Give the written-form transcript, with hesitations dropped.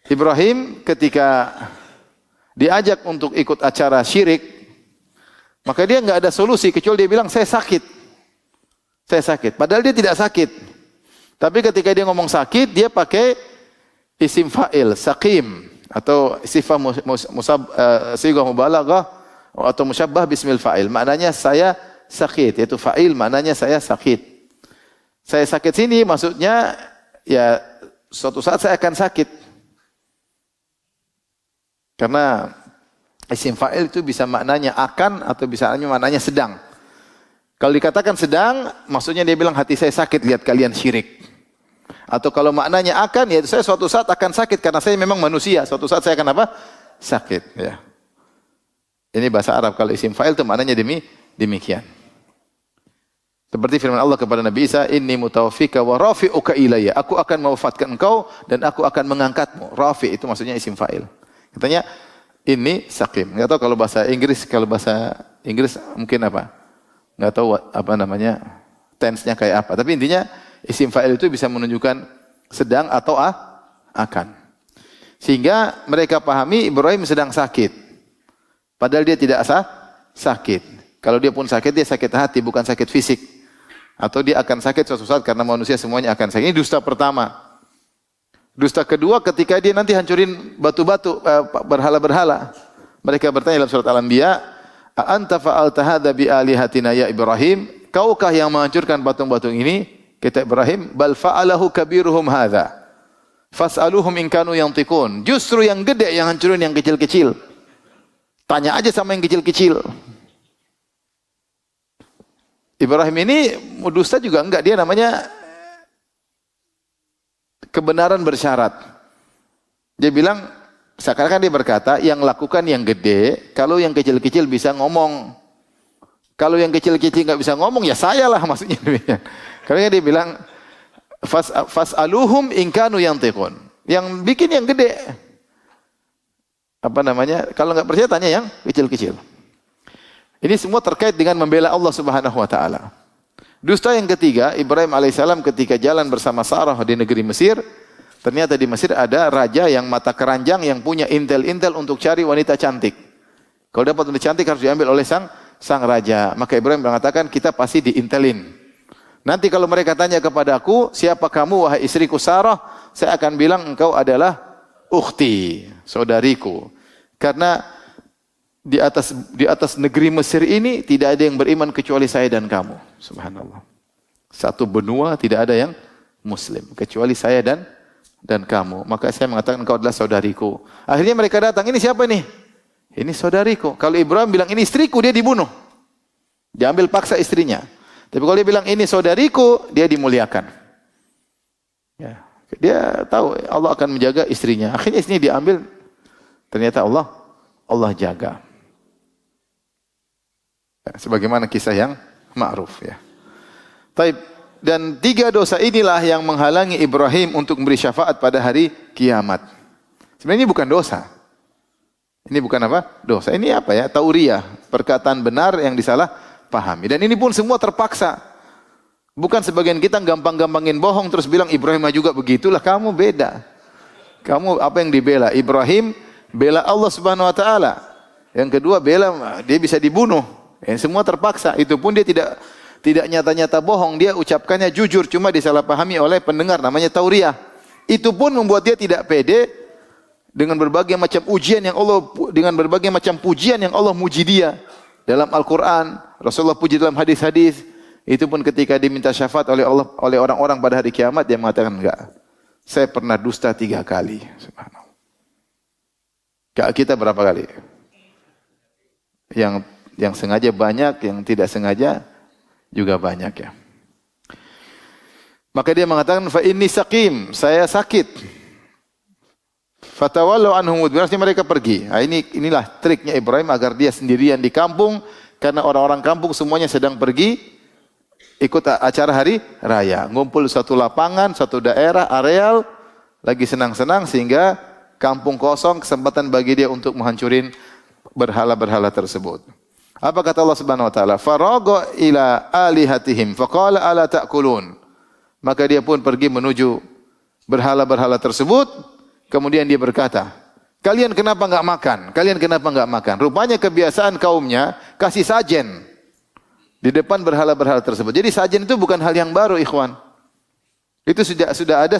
Ibrahim ketika diajak untuk ikut acara syirik, maka dia nggak ada solusi kecuali dia bilang saya sakit. Saya sakit. Padahal dia tidak sakit. Tapi ketika dia ngomong sakit, dia pakai isim fa'il, saqim, atau sifat sighah mubalaghah atau musyabbah bismil fa'il. Maknanya saya sakit, yaitu fa'il maknanya saya sakit. Saya sakit sini maksudnya ya suatu saat saya akan sakit. Karena isim fa'il itu bisa maknanya akan atau bisa maknanya sedang. Kalau dikatakan sedang, maksudnya dia bilang hati saya sakit lihat kalian syirik. Atau kalau maknanya akan, yaitu saya suatu saat akan sakit karena saya memang manusia. Suatu saat saya akan apa? Sakit. Ya. Ini bahasa Arab. Kalau isim fa'il itu maknanya demikian. Seperti firman Allah kepada Nabi Isa, Inni mutawaffika wa rafi'uka ilayya. Aku akan mewafatkan engkau dan aku akan mengangkatmu. Rafi' itu maksudnya isim fa'il. Katanya, ini sakim. Enggak tahu kalau bahasa Inggris mungkin apa? Enggak tahu apa namanya tense-nya kayak apa. Tapi intinya isim fa'il itu bisa menunjukkan sedang atau akan. Sehingga mereka pahami Ibrahim sedang sakit. Padahal dia tidak sakit. Kalau dia pun sakit, dia sakit hati, bukan sakit fisik. Atau dia akan sakit suatu saat karena manusia semuanya akan sakit. Ini dusta pertama. Dusta kedua ketika dia nanti hancurin batu-batu, berhala-berhala. Mereka bertanya dalam surat Al-Anbiya, anta fa'alta hadza bi alihatina ya Ibrahim? Kaukah yang menghancurkan patung-patung ini? Kata Ibrahim, bal fa'alahu kabiruhum hadza. Fas'aluhum in kanu yantiqun. Justru yang gede yang hancurin yang kecil-kecil. Tanya aja sama yang kecil-kecil. Ibrahim ini dusta juga enggak, dia namanya kebenaran bersyarat. Dia bilang, seakan-akan dia berkata, yang lakukan yang gede, kalau yang kecil-kecil bisa ngomong. Kalau yang kecil-kecil enggak bisa ngomong, ya saya lah maksudnya. Karena dia bilang, fas'aluhum in kanu yantiqun. Yang bikin yang gede. Apa namanya? Kalau enggak percaya tanya yang kecil-kecil. Ini semua terkait dengan membela Allah Subhanahu wa taala. Dusta yang ketiga, Ibrahim alaihissalam ketika jalan bersama Sarah di negeri Mesir, ternyata di Mesir ada raja yang mata keranjang yang punya intel-intel untuk cari wanita cantik. Kalau dapat wanita cantik harus diambil oleh sang raja. Maka Ibrahim mengatakan, kita pasti diintelin. Nanti kalau mereka tanya kepadaku, siapa kamu wahai istriku Sarah? Saya akan bilang engkau adalah ukhti, saudariku. Karena di atas negeri Mesir ini tidak ada yang beriman kecuali saya dan kamu. Subhanallah. Satu benua tidak ada yang muslim kecuali saya dan kamu. Maka saya mengatakan engkau adalah saudariku. Akhirnya mereka datang, ini siapa nih? Ini saudariku. Kalau Ibrahim bilang ini istriku, dia dibunuh. Diambil paksa istrinya. Tapi kalau dia bilang ini saudariku, dia dimuliakan. Ya. Dia tahu Allah akan menjaga istrinya. Akhirnya istrinya diambil. Ternyata Allah jaga. Sebagaimana kisah yang ma'ruf ya. Taib. Dan 3 dosa inilah yang menghalangi Ibrahim untuk memberi syafaat pada hari kiamat. Sebenarnya ini bukan dosa. Ini bukan apa? Dosa. Ini apa ya? Tauriyah, perkataan benar yang disalah pahami. Dan ini pun semua terpaksa. Bukan sebagian kita gampang-gampangin bohong terus bilang Ibrahim juga begitulah, kamu beda. Kamu apa yang dibela? Ibrahim bela Allah Subhanahu wa taala. Yang kedua bela dia bisa dibunuh. Semua terpaksa. Itu pun dia tidak nyata-nyata bohong, dia ucapkannya jujur, cuma disalahpahami oleh pendengar, namanya tauriyah. Itu pun membuat dia tidak pede dengan berbagai macam ujian yang berbagai macam pujian yang Allah muji dia dalam Al-Qur'an, Rasulullah puji dalam hadis-hadis. Itu pun ketika diminta syafaat oleh Allah oleh orang-orang pada hari kiamat, dia mengatakan enggak. Saya pernah dusta 3 kali. Subhanallah. Kita berapa kali? Yang sengaja banyak, yang tidak sengaja juga banyak ya. Maka dia mengatakan fa inni saqim, saya sakit. Fatawallu anhum mudbirin, mereka pergi. Nah, inilah triknya Ibrahim agar dia sendirian di kampung karena orang-orang kampung semuanya sedang pergi ikut acara hari raya, ngumpul satu lapangan, satu daerah, areal lagi senang-senang sehingga kampung kosong, kesempatan bagi dia untuk menghancurin berhala-berhala tersebut. Apa kata Allah Subhanahu wa taala? Faragha ila alihatihim faqala ala ta'kulun. Maka dia pun pergi menuju berhala-berhala tersebut. Kemudian dia berkata, kalian kenapa enggak makan? Kalian kenapa enggak makan? Rupanya kebiasaan kaumnya kasih sajen di depan berhala-berhala tersebut. Jadi sajen itu bukan hal yang baru, ikhwan. Itu sudah ada